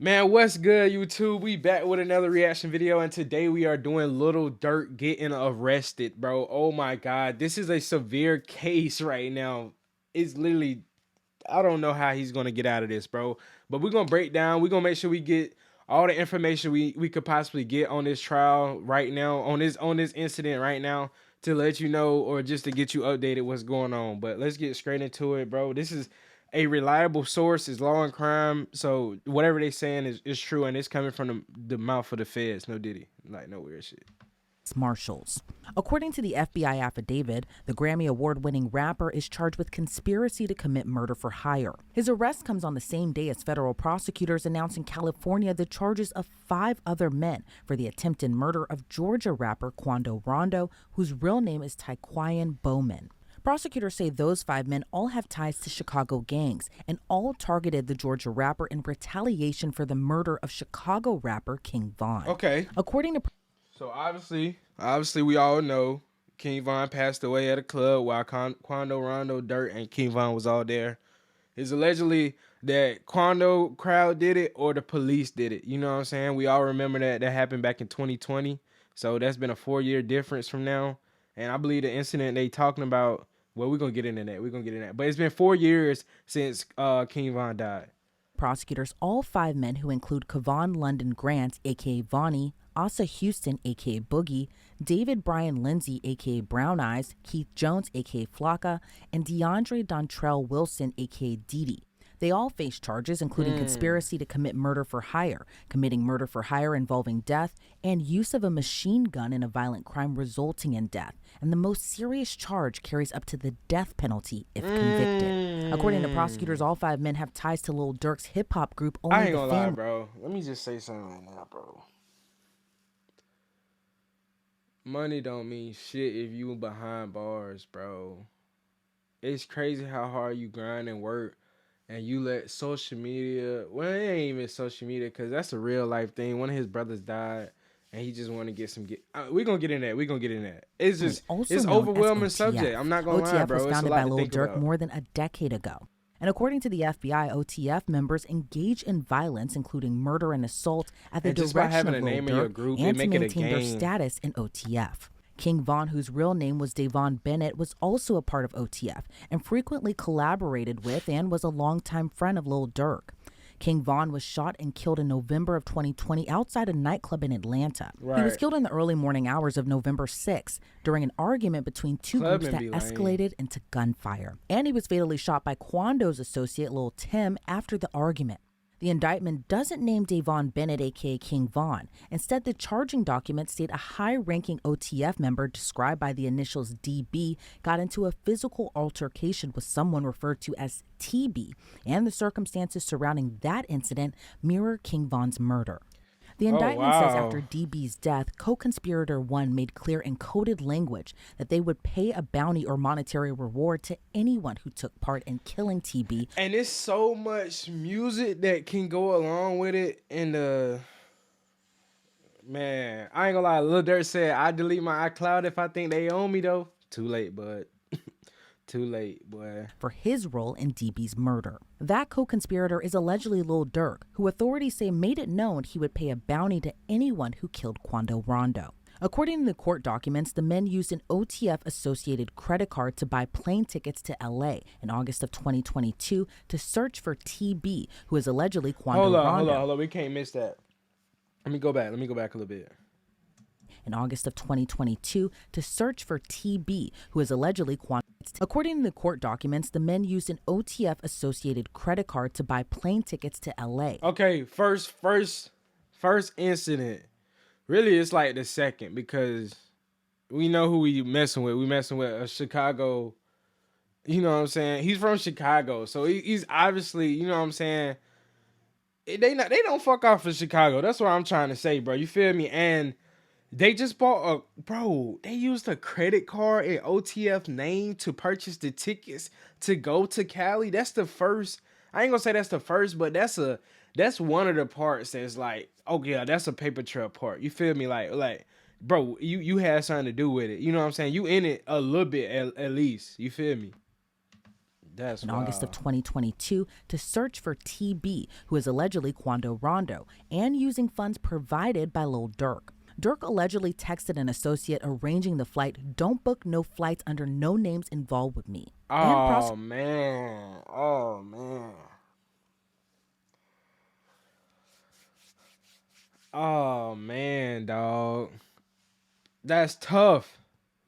Man, what's good, YouTube? We back with another reaction video, and today we are doing Lil Durk getting arrested, bro. Oh my god, this is a severe case right now. It's literally, I don't know how he's gonna get out of this, bro. But we're gonna break down. We're gonna make sure we get all the information we could possibly get on this trial right now, on this incident right now, to let you know or just to get you updated what's going on. But let's get straight into it, bro. This is a reliable source, is Law and Crime, so whatever they saying is true, and it's coming from the mouth of the feds. No diddy, like no weird shit. Marshals. According to the FBI affidavit, the Grammy Award-winning rapper is charged with conspiracy to commit murder for hire. His arrest comes on the same day as federal prosecutors announce in California the charges of 5 other men for the attempted murder of Georgia rapper Quando Rondo, whose real name is Tyquan Bowman. Prosecutors say those 5 men all have ties to Chicago gangs and all targeted the Georgia rapper in retaliation for the murder of Chicago rapper King Von. Okay. According to So obviously, we all know King Von passed away at a club while Quando, Rondo, Dirt, and King Von was all there. It's allegedly that Quando crowd did it or the police did it. You know what I'm saying? We all remember that happened back in 2020. So that's been a 4-year difference from now. And I believe the incident they talking about, well, we're going to get into that. We're going to get into that. But it's been 4 years since King Von died. Prosecutors, all 5 men, who include Kevon London Grant, aka Vonnie, Asa Houston, aka Boogie, David Brian Lindsay, aka Brown Eyes, Keith Jones, aka Flocka, and DeAndre Dontrell Wilson, aka Didi. They all face charges including conspiracy to commit murder for hire, committing murder for hire involving death, and use of a machine gun in a violent crime resulting in death. And the most serious charge carries up to the death penalty if convicted. According to prosecutors, all 5 men have ties to Lil Durk's hip-hop group Only I ain't the gonna lie, Family. bro. Let me just say something right now, bro. Money don't mean shit if you behind bars, bro. It's crazy how hard you grind and work, and you let social media, well, it ain't even social media, because that's a real life thing. One of his brothers died, and he just want to get some we're gonna get in that. We're gonna get in that. It's just, it's overwhelming subject. I'm not gonna lie, bro. OTF was founded by Lil Durk about. more than a decade ago. And according to the FBI, OTF members engage in violence, including murder and assault, at the And just by direction having of a Lil name in your Durk group, and it to make it a maintain their gang. status in OTF. King Von, whose real name was Davon Bennett, was also a part of OTF and frequently collaborated with and was a longtime friend of Lil Durk. King Von was shot and killed in November of 2020 outside a nightclub in Atlanta. Right. He was killed in the early morning hours of November 6th during an argument between 2 groups that escalated into gunfire. And he was fatally shot by Quando's associate Lil Tim after the argument. The indictment doesn't name Davon Bennett, aka King Von. Instead, the charging documents state a high-ranking OTF member described by the initials DB got into a physical altercation with someone referred to as TB, and the circumstances surrounding that incident mirror King Von's murder. The indictment says after DB's death, co-conspirator 1 made clear in coded language that they would pay a bounty or monetary reward to anyone who took part in killing TB. And it's so much music that can go along with it. And man, I ain't gonna lie, Lil Durk said, I delete my iCloud if I think they own me, though. Too late, bud. Too late, boy. For his role in DB's murder. That co-conspirator is allegedly Lil Durk, who authorities say made it known he would pay a bounty to anyone who killed Quando Rondo. According to the court documents, the men used an OTF-associated credit card to buy plane tickets to LA in August of 2022 to search for TB, who is allegedly Quando Rondo. Hold on. We can't miss that. Let me go back a little bit. In August of 2022 to search for TB, who is allegedly Quando. According to the court documents, the men used an OTF-associated credit card to buy plane tickets to LA. Okay, first incident. Really, it's like the second, because we know who we messing with. We messing with a Chicago, you know what I'm saying? He's from Chicago, so he's obviously, you know what I'm saying? They don't fuck off for Chicago. That's what I'm trying to say, bro. You feel me? And they just bought they used a credit card and OTF name to purchase the tickets to go to Cali. That's the first. I ain't gonna say that's the first, but that's one of the parts that's like, oh yeah, that's a paper trail part. You feel me? Like, bro, you had something to do with it. You know what I'm saying? You in it a little bit at least. You feel me? That's in August of wild. 2022 to search for TB, who is allegedly Quando Rondo, and using funds provided by Lil Durk. Durk allegedly texted an associate arranging the flight, "Don't book no flights under no names involved with me." Oh, man. Oh, man. Oh, man, dog. That's tough.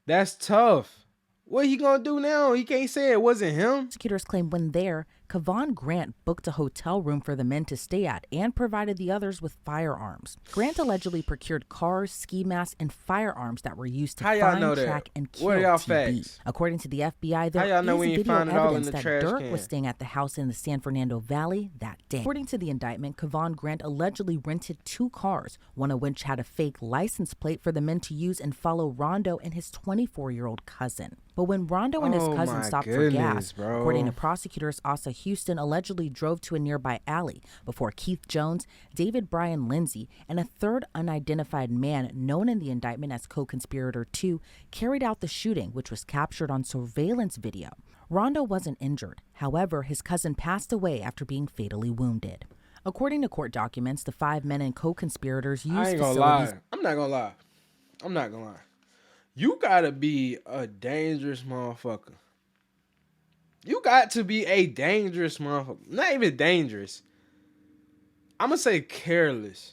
That's tough. What he gonna do now? He can't say it wasn't him. Prosecutors claim when there, Kevon Grant booked a hotel room for the men to stay at and provided the others with firearms. Grant allegedly procured cars, ski masks, and firearms that were used to find, track, and kill TB. Facts? According to the FBI, there is video evidence that Durk was staying at the house in the San Fernando Valley that day. According to the indictment, Kevon Grant allegedly rented 2 cars, one of which had a fake license plate for the men to use and follow Rondo and his 24-year-old cousin. But when Rondo and his cousin stopped for gas, according to prosecutors, Asa Houston allegedly drove to a nearby alley before Keith Jones, David Brian Lindsay, and a third unidentified man known in the indictment as co-conspirator 2 carried out the shooting, which was captured on surveillance video. Rondo wasn't injured. However, his cousin passed away after being fatally wounded. According to court documents, the 5 men and co-conspirators used facilities. I'm not gonna lie. You gotta be a dangerous motherfucker. You got to be a dangerous motherfucker. Not even dangerous. I'm gonna say careless.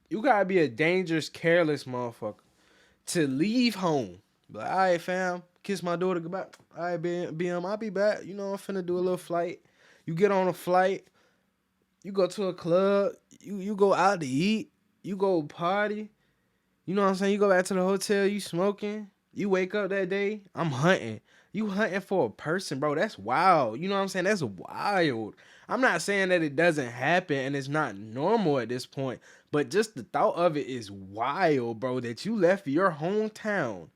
You gotta be a dangerous, careless motherfucker to leave home. Like, all right, fam, kiss my daughter goodbye. All right, BM, I'll be back. You know, I'm finna do a little flight. You get on a flight. You go to a club. You go out to eat. You go party. You know what I'm saying? You go back to the hotel, you smoking. You wake up that day, I'm hunting. You hunting for a person, bro. That's wild. You know what I'm saying? That's wild. I'm not saying that it doesn't happen and it's not normal at this point, but just the thought of it is wild, bro, that you left your hometown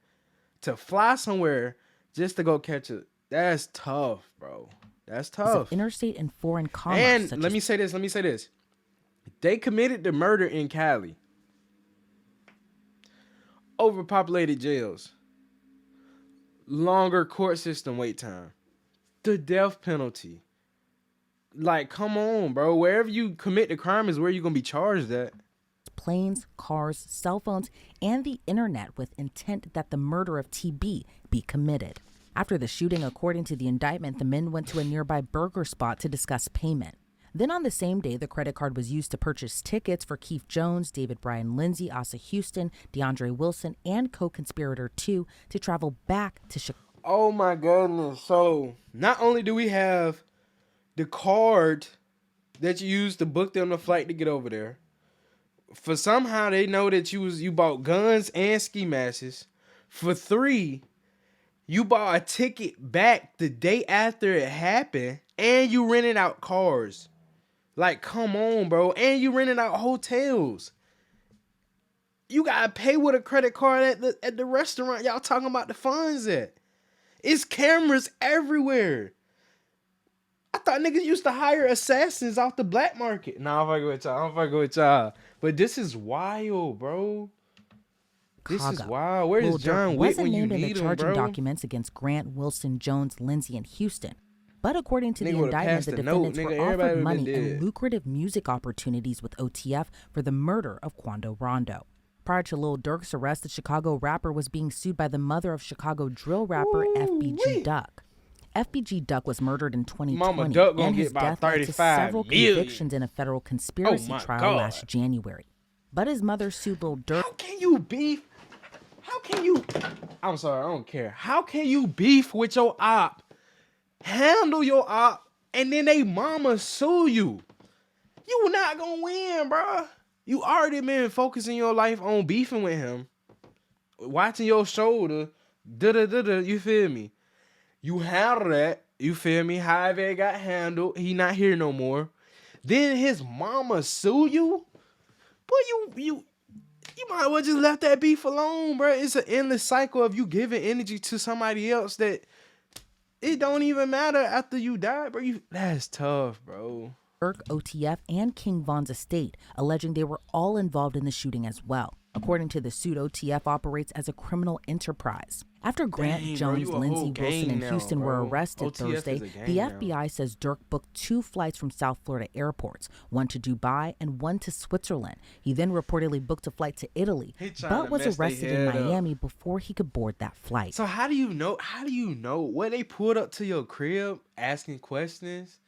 to fly somewhere just to go catch it. That's tough, bro. That's tough. Interstate and foreign commerce. And let me say this. They committed the murder in Cali. Overpopulated jails, longer court system wait time, the death penalty. Like, come on, bro. Wherever you commit the crime is where you're gonna be charged at. Planes, cars, cell phones, and the internet with intent that the murder of TB be committed. After the shooting, according to the indictment, the men went to a nearby burger spot to discuss payment. Then on the same day, the credit card was used to purchase tickets for Keith Jones, David Brian Lindsay, Asa Houston, DeAndre Wilson, and co-conspirator 2 to travel back to Chicago. Oh my goodness. So not only do we have the card that you used to book them the flight to get over there, for somehow they know that you bought guns and ski masks. For 3, you bought a ticket back the day after it happened, and you rented out cars. Like, come on, bro. And you rented out hotels. You gotta pay with a credit card at the restaurant y'all talking about the funds at. It's cameras everywhere. I thought niggas used to hire assassins off the black market. Nah, I'm fucking with y'all. But this is wild, bro. This is wild. Where is John Wick when you need him, bro? Wasn't named in the charging documents against Grant, Wilson, Jones, Lindsay, and Houston. But according to the indictment, the defendants were offered money and lucrative music opportunities with OTF for the murder of Quando Rondo. Prior to Lil Durk's arrest, the Chicago rapper was being sued by the mother of Chicago drill rapper FBG Duck. FBG Duck was murdered in 2020, and his death led to several convictions in a federal conspiracy trial last January. But his mother sued Lil Durk. How can you beef? I'm sorry, I don't care. How can you beef with your op? Handle your op, and then they mama sue you. You not gonna win, bro. You already been focusing your life on beefing with him, watching your shoulder, you feel me? You handle that, you feel me? However it got handled, he not here no more. Then his mama sue you? Boy, you might as well just left that beef alone, bro. It's an endless cycle of you giving energy to somebody else that it don't even matter after you die, bro. That's tough, bro. Durk, OTF, and King Von's estate, alleging they were all involved in the shooting as well. According to the suit, OTF operates as a criminal enterprise. After Grant, Dang, bro, Jones, you a whole Lindsey, Wilson, gang and now, Houston were bro. arrested OTF is Thursday, a the gang now. FBI says Durk booked 2 flights from South Florida airports, one to Dubai and one to Switzerland. He then reportedly booked a flight to Italy, He trying but to was mess their arrested in head up. Miami before he could board that flight. So how do you know? How do you know what they pulled up to your crib asking questions?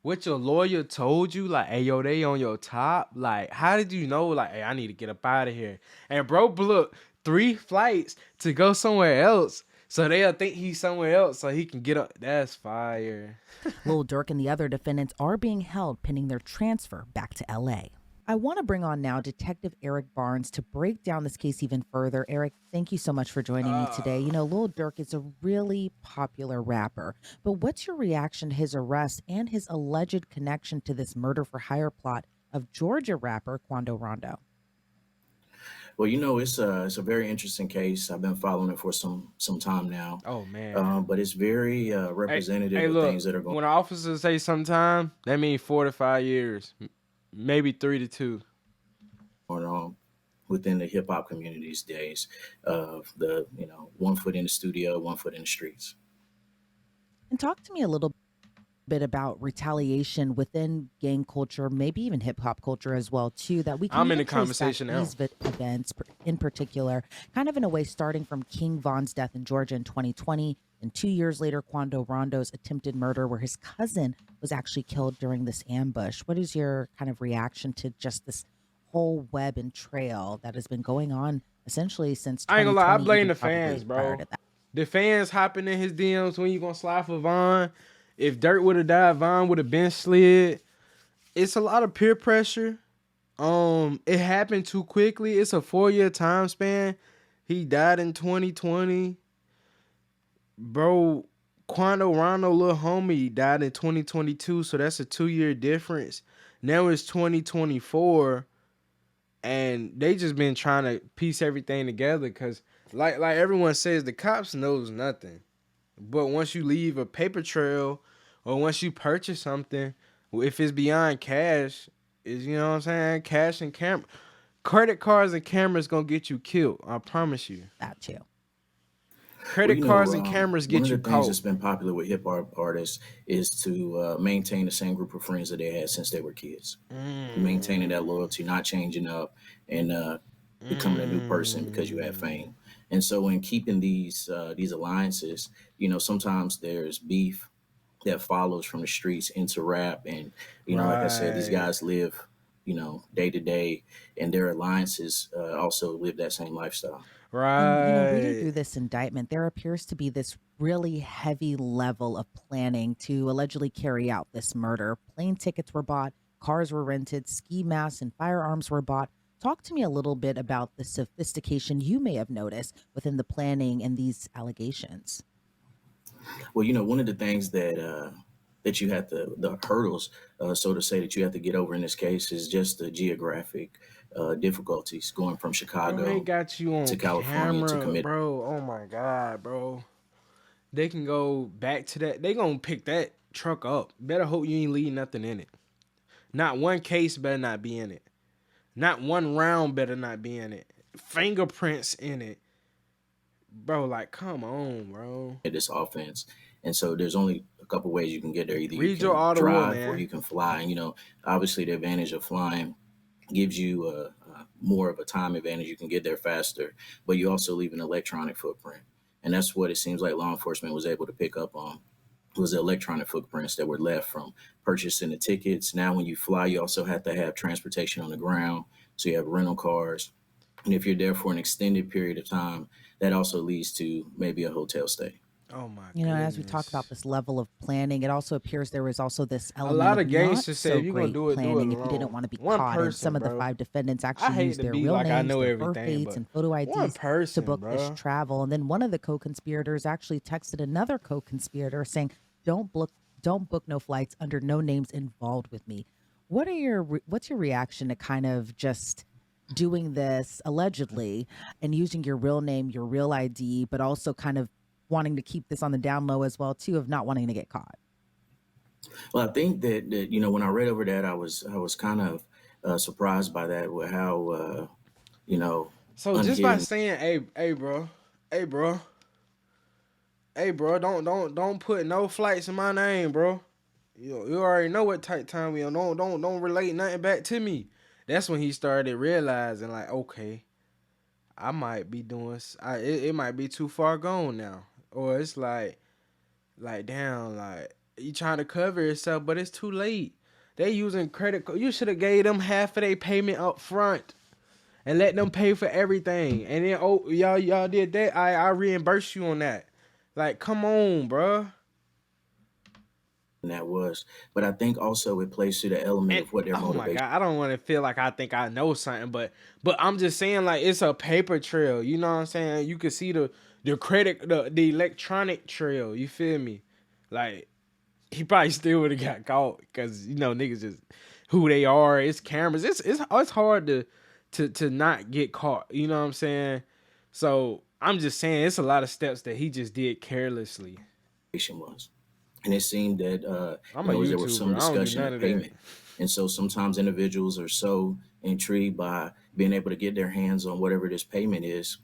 What your lawyer told you? Like, hey, yo, they on your top? Like, how did you know? Like, hey, I need to get up out of here. And bro, look, 3 flights to go somewhere else. So they'll think he's somewhere else so he can get up. That's fire. Lil Durk and the other defendants are being held pending their transfer back to LA. I want to bring on now Detective Eric Barnes to break down this case even further. Eric, thank you so much for joining me today. You know, Lil Durk is a really popular rapper, but what's your reaction to his arrest and his alleged connection to this murder for hire plot of Georgia rapper Quando Rondo? Well, it's a very interesting case. I've been following it for some time now, Oh man. but it's very Hey, representative hey, of look. things that are going When officers say sometime, that means 4 to 5 years, maybe 3 to 2. on within the hip hop community these days. Of the 1 foot in the studio, 1 foot in the streets. And talk to me a little bit about retaliation within gang culture, maybe even hip hop culture as well too, that we can I'm in the even trace back conversation now. these events in particular, kind of in a way starting from King Von's death in Georgia in 2020, and 2 years later Quando Rondo's attempted murder where his cousin was actually killed during this ambush. What is your kind of reaction to just this whole web and trail that has been going on essentially since I ain't gonna lie, I 2020, blame even the probably fans, prior bro. to that? The fans hopping in his DMs when you gonna slide for Vaughn. If Dirt would have died, Vaughn would have been slid. It's a lot of peer pressure. It happened too quickly. It's a 4-year time span. He died in 2020. Bro, Quando Rondo, little homie, died in 2022, so that's a 2-year difference. Now it's 2024, and they just been trying to piece everything together because, like everyone says, the cops knows nothing. But once you leave a paper trail or once you purchase something, if it's beyond cash, is you know what I'm saying? Cash and camera. Credit cards and cameras gonna get you killed. I promise you. That too. Well, Credit cards and cameras one get of you the things caught. that's been popular with hip hop artists is to maintain the same group of friends that they had since they were kids, maintaining that Mm, loyalty, not changing up, and becoming a new person because you have mm, fame. And so, in keeping these alliances, sometimes there's beef that follows from the streets into rap, and like I said, these right. guys live, day to day, and their alliances also live that same lifestyle. And, reading Right. through this indictment, there appears to be this really heavy level of planning to allegedly carry out this murder. Plane tickets were bought, cars were rented, ski masks and firearms were bought. Talk to me a little bit about the sophistication you may have noticed within the planning and these allegations. Well, one of the things that you have to the hurdles, so to say, that you have to get over in this case is just the geographic difficulties going from Bro, they Chicago got you to on California to camera, commit. bro. Oh my god, bro. They can go back to that. They gonna pick that truck up. Better hope you ain't leave nothing in it. Not one case better not be in it. Not one round better not be in it. Fingerprints in it. Bro, like, come on, bro. This offense. And so there's only a couple ways you can get there. Either you Read your can auto war, drive or man. you can fly. And obviously the advantage of flying gives you more of a time advantage. You can get there faster, but you also leave an electronic footprint. And that's what it seems like law enforcement was able to pick up on, was the electronic footprints that were left from purchasing the tickets. Now, when you fly, you also have to have transportation on the ground. So you have rental cars. And if you're there for an extended period of time, that also leads to maybe a hotel stay. Oh my As we talk about goodness. this level of planning, it also appears there was also this A element lot of of not gangsters say so if you're gonna great do it planning if you didn't alone. want to be One caught. And some person, of the bro. 5 defendants I actually hate used to their be real like I names, know their birth everything, dates, but and photo one IDs to person, book this bro. travel. And then one of the co-conspirators actually texted another co-conspirator saying, don't book no flights under no names involved with me." What's your reaction to kind of just doing this allegedly and using your real name, your real ID, but also kind of wanting to keep this on the down low as well too, of not wanting to get caught? Well, I think that when I read over that, I was kind of surprised by that, with how you know So just by unhidden. saying, hey, bro, hey, bro, Hey, bro, don't put no flights in my name, bro. You already know what type time we on. Don't relate nothing back to me. That's when he started realizing, like, okay, I might be doing. It might be too far gone now, or it's like damn, like you trying to cover yourself, but it's too late. They using credit card. You should have gave them half of their payment up front and let them pay for everything. And then y'all did that. I reimburse you on that. Like, come on, bro. And that was, but I think also it plays to the element And of what their oh my motivation. god, I don't want to feel like I think I know something, but I'm just saying, like, it's a paper trail. You know what I'm saying? You can see the credit, the electronic trail. You feel me? Like, he probably still would have got caught because niggas just who they are. It's cameras. It's hard to not get caught. You know what I'm saying? So I'm just saying it's a lot of steps that he just did carelessly. Was. And it seemed that I'm a there was some YouTuber. I don't do discussion none of of that. payment, and so sometimes individuals are so intrigued by being able to get their hands on whatever this payment is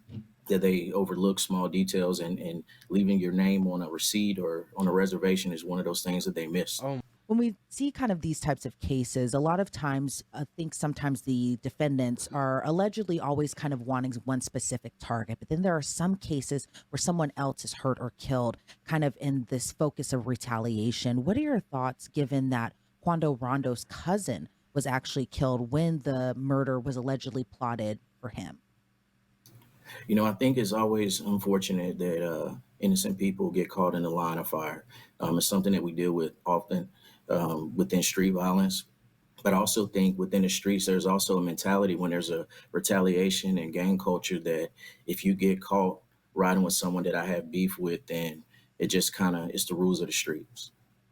that they overlook small details, and leaving your name on a receipt or on a reservation is one of those things that they miss. Oh, When we see kind of these types of cases, a lot of times, I think sometimes the defendants are allegedly always kind of wanting one specific target. But then there are some cases where someone else is hurt or killed, kind of in this focus of retaliation. What are your thoughts given that Quando Rondo's cousin was actually killed when the murder was allegedly plotted for him? I think it's always unfortunate that innocent people get caught in the line of fire. It's something that we deal with often within street violence. But I also think within the streets, there's also a mentality when there's a retaliation and gang culture that if you get caught riding with someone that I have beef with, then it just kind of, it's the rules of the streets.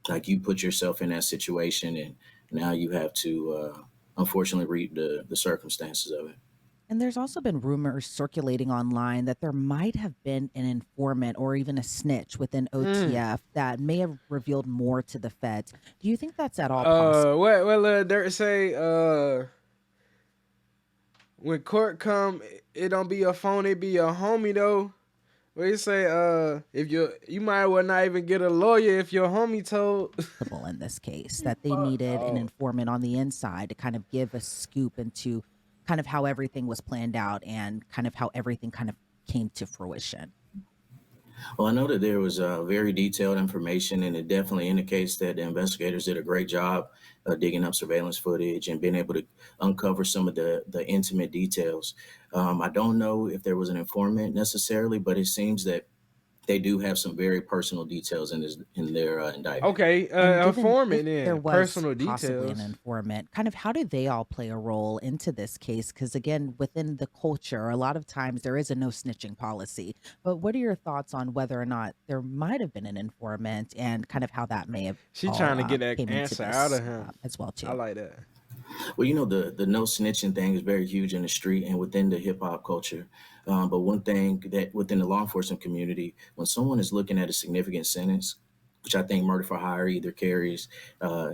Like you put yourself in that situation and now you have to, unfortunately, reap the circumstances of it. And there's also been rumors circulating online that there might have been an informant or even a snitch within mm. OTF that may have revealed more to the feds. Do you think that's at all possible? What Dirt say? When court come, it don't be your phone, it be your homie though. What you say? If you might well not even get a lawyer if your homie told. In this case, that they Fuck needed an no. informant on the inside to kind of give a scoop into kind of how everything was planned out and kind of how everything kind of came to fruition. Well, I know that there was very detailed information, and it definitely indicates that the investigators did a great job digging up surveillance footage and being able to uncover some of the intimate details. I don't know if there was an informant necessarily, but it seems that they do have some very personal details in their indictment. Okay, And given if informant there then. was Personal possibly an details. informant, kind of how do they all play a role into this case? Because again, within the culture, a lot of times there is a no snitching policy. But what are your thoughts on whether or not there might have been an informant and kind of how that may have She all trying to get that came into answer out this of him. as well I too? like that. Well, the no snitching thing is very huge in the street and within the hip hop culture. But one thing that within the law enforcement community, when someone is looking at a significant sentence, which I think murder for hire either carries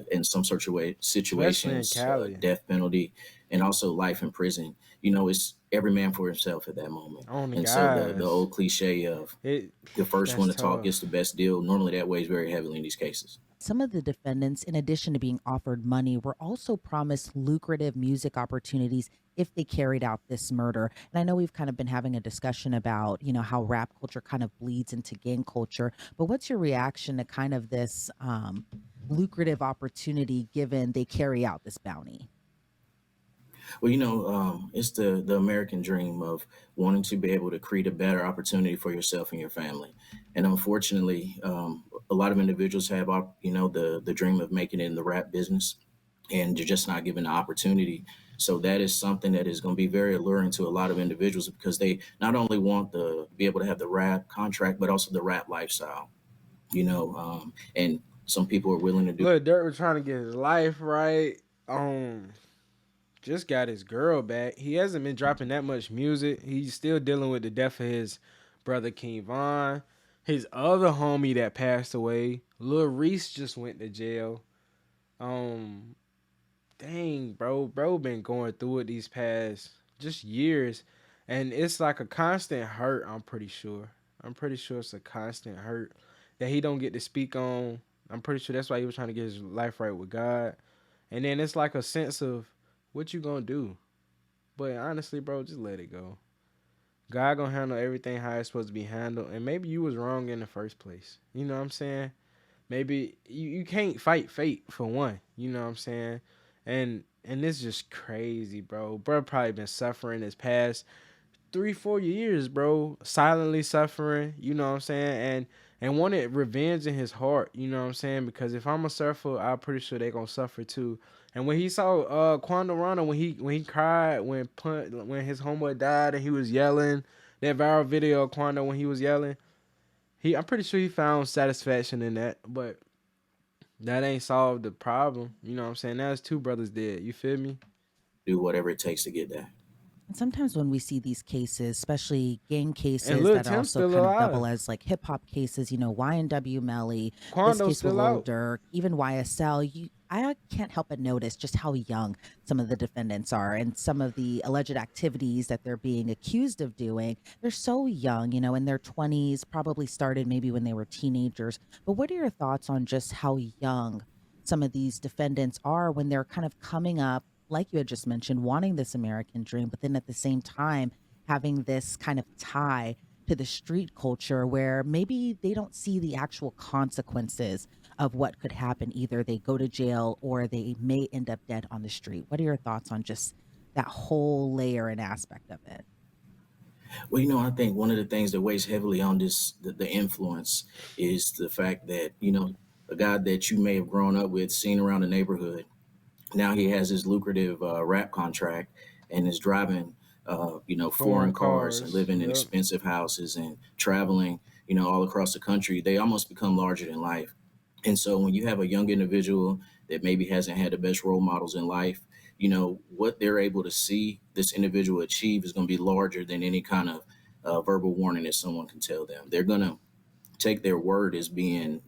in some sort of way Especially in situations, Cali. death penalty, and also life in prison. It's every man for himself at that moment. On the And so the guys. old cliche of It the first one that's to talk tough. gets the best deal normally that weighs very heavily in these cases. Some of the defendants, in addition to being offered money, were also promised lucrative music opportunities if they carried out this murder. And I know we've kind of been having a discussion about, how rap culture kind of bleeds into gang culture. But what's your reaction to kind of this lucrative opportunity given they carry out this bounty? Well, it's the American dream of wanting to be able to create a better opportunity for yourself and your family. And unfortunately, a lot of individuals have, the dream of making it in the rap business, and you're just not given the opportunity. So that is something that is going to be very alluring to a lot of individuals because they not only want to be able to have the rap contract, but also the rap lifestyle. And some people are willing to do. Look, Dirt was trying to get his life right. Um, just got his girl back. He hasn't been dropping that much music. He's still dealing with the death of his brother King Von. His other homie that passed away, Lil Reese, just went to jail. Um, dang, bro, been going through it these past just years, and it's like a constant hurt. I'm pretty sure. I'm pretty sure it's a constant hurt that he don't get to speak on. I'm pretty sure that's why he was trying to get his life right with God. And then it's like a sense of what you gonna do. But honestly, bro, just let it go. God gonna handle everything how it's supposed to be handled. And maybe you was wrong in the first place. You know what I'm saying? Maybe you can't fight fate for one. You know what I'm saying? And it's just crazy, bro. Bro probably been suffering his past 3-4 years, bro, silently suffering, you know what I'm saying, and wanted revenge in his heart, you know what I'm saying, because if I'm a surfer, I'm pretty sure they gonna suffer too. And when he saw Quando Rondo, when he cried when his homeboy died and he was yelling, that viral video of Quando when he was yelling, I'm pretty sure he found satisfaction in that, but that ain't solved the problem, you know what I'm saying. Now it's two brothers dead, you feel me? Do whatever it takes to get that. And sometimes when we see these cases, especially gang And cases Lil that are Tim also still kind of double alive. as like hip hop cases, YNW Melly, this Quando's case with still Lil out. Durk, even YSL, I can't help but notice just how young some of the defendants are and some of the alleged activities that they're being accused of doing. They're so young, in their 20s, probably started maybe when they were teenagers. But what are your thoughts on just how young some of these defendants are when they're kind of coming up, like you had just mentioned, wanting this American dream, but then at the same time having this kind of tie to the street culture where maybe they don't see the actual consequences of what could happen. Either they go to jail or they may end up dead on the street. What are your thoughts on just that whole layer and aspect of it? Well, I think one of the things that weighs heavily on the influence is the fact that, a guy that you may have grown up with, seen around the neighborhood, now he has his lucrative rap contract and is driving, Foreign foreign cars and cars, living in yep. expensive houses and traveling, all across the country. They almost become larger than life. And so when you have a young individual that maybe hasn't had the best role models in life, what they're able to see this individual achieve is going to be larger than any kind of verbal warning that someone can tell them. They're going to take their word as being,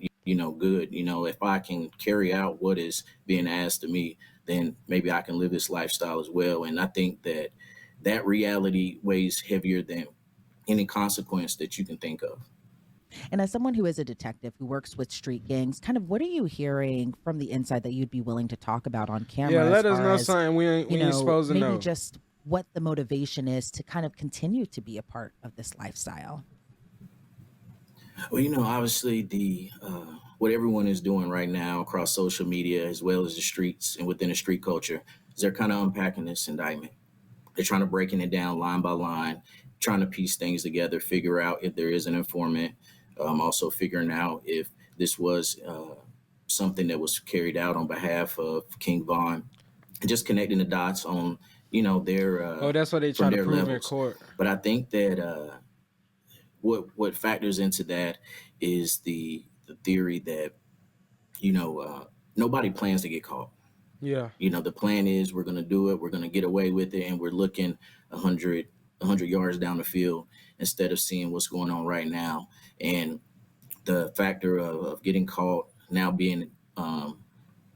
good. If I can carry out what is being asked of me, then maybe I can live this lifestyle as well. And I think that reality weighs heavier than any consequence that you can think of. And as someone who is a detective who works with street gangs, kind of what are you hearing from the inside that you'd be willing to talk about on Yeah, camera as let us far know as, something we ain't supposed to maybe know. just what the motivation is to kind of continue to be a part of this lifestyle? Well, obviously the what everyone is doing right now across social media as well as the streets and within the street culture is they're kind of unpacking this indictment. They're trying to breaking it down line by line, trying to piece things together, figure out if there is an informant, also figuring out if this was something that was carried out on behalf of King Von, and just connecting the dots on, their Oh, that's what they from try to their prove in levels. court. But I think that what factors into that is the theory that nobody plans to get caught. Yeah. The plan is we're going to do it, we're going to get away with it, and we're looking 100 yards down the field instead of seeing what's going on right now. And the factor of getting caught now being An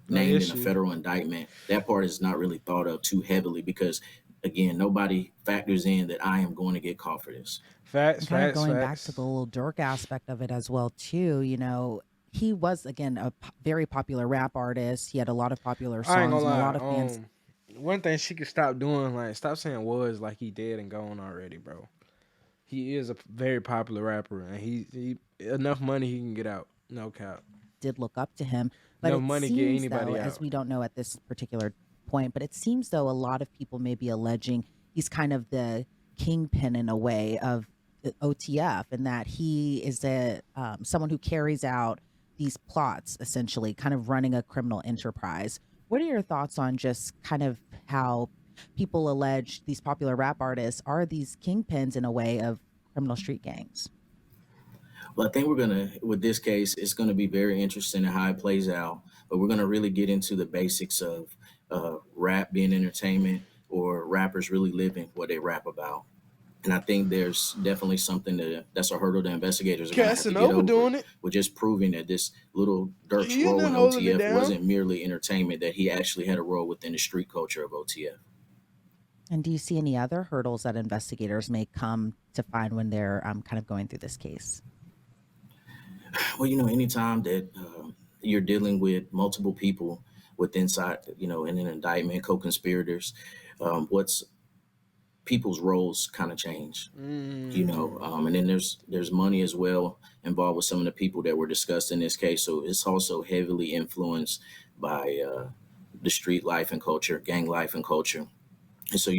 named in a issue. federal indictment, that part is not really thought of too heavily because, again, nobody factors in that I am going to get caught for this. Facts, And kind of facts, going back to facts. the little Dirk aspect of it as well, too, he was, again, a very popular rap artist. He had a lot of popular I ain't songs gonna and a lie. lot of fans. One thing she could stop doing, like, stop saying was like he dead and gone already, bro. He is a very popular rapper, and he enough money he can get out. No cap. Did look up to him. But Enough it money get seems, though, anybody as out. we don't know at this particular point, but it seems, though, a lot of people may be alleging he's kind of the kingpin in a way of the OTF, and that he is someone who carries out these plots, essentially, kind of running a criminal enterprise. What are your thoughts on just kind of how people allege these popular rap artists are these kingpins in a way of criminal street gangs? Well, I think with this case, it's gonna be very interesting in how it plays out. But we're gonna really get into the basics of rap being entertainment or rappers really living what they rap about. And I think there's definitely something that's a hurdle that investigators are gonna have to get Casanova over doing it. with just proving that this little Dirk's He in role there in holding it OTF down. wasn't merely entertainment, that he actually had a role within the street culture of OTF. And do you see any other hurdles that investigators may come to find when they're kind of going through this case? Well, anytime that you're dealing with multiple people with inside, in an indictment, co-conspirators, what's people's roles kind of change, and then there's money as well involved with some of the people that were discussed in this case. So it's also heavily influenced by the street life and culture, gang life and culture. And so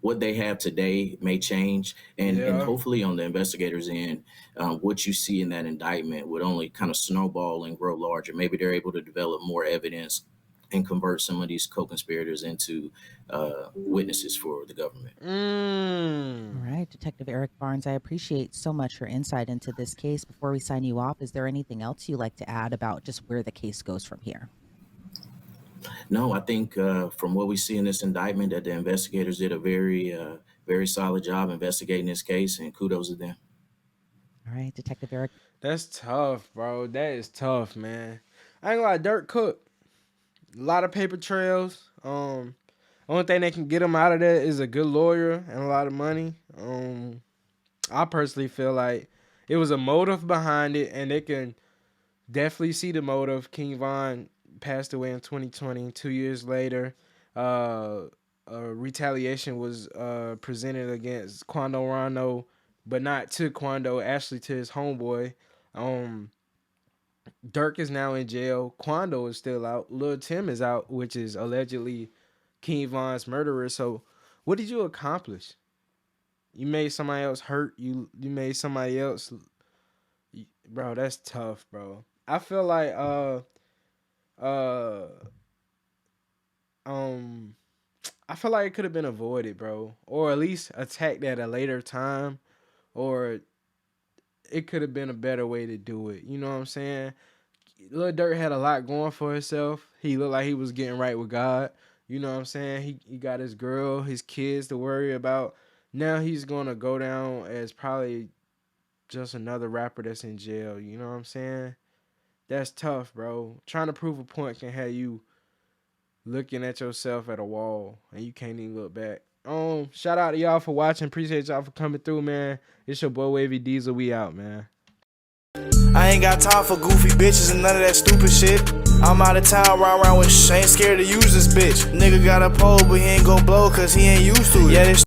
what they have today may change, and hopefully on the investigators' end, what you see in that indictment would only kind of snowball and grow larger. Maybe they're able to develop more evidence and convert some of these co-conspirators into witnesses for the government. All right, Detective Eric Barnes, I appreciate so much your insight into this case. Before we sign you off, is there anything else you'd like to add about just where the case goes from here? No, I think from what we see in this indictment, that the investigators did a very solid job investigating this case, and kudos to them. All right, Detective Eric. That's tough, bro. That is tough, man. I ain't gonna lie, Durk cooked. A lot of paper trails. Only thing that can get him out of that is a good lawyer and a lot of money. I personally feel like it was a motive behind it, and they can definitely see the motive. King Von passed away in 2020. 2 years later, retaliation was presented against Quando Rondo, but not to Quando, actually to his homeboy. Durk is now in jail. Quando is still out. Lil Tim is out, which is allegedly King Von's murderer. So what did you accomplish? You made somebody else hurt. You made somebody else. Bro, that's tough, bro. I feel like I feel like it could have been avoided, bro, or at least attacked at a later time, or it could have been a better way to do it. You know what I'm saying? Lil Durk had a lot going for himself. He looked like he was getting right with God. You know what I'm saying? He got his girl, his kids to worry about. Now he's gonna go down as probably just another rapper that's in jail. You know what I'm saying? That's tough, bro. Trying to prove a point can have you looking at yourself at a wall and you can't even look back. Shout out to y'all for watching. Appreciate y'all for coming through, man. It's your boy Wavy Diesel. We out, man. I ain't got time for goofy bitches and none of that stupid shit. I'm out of town, ride around with ain't scared to use this bitch. Nigga got a pole, but he ain't gon' blow cause he ain't used to it. Yeah, this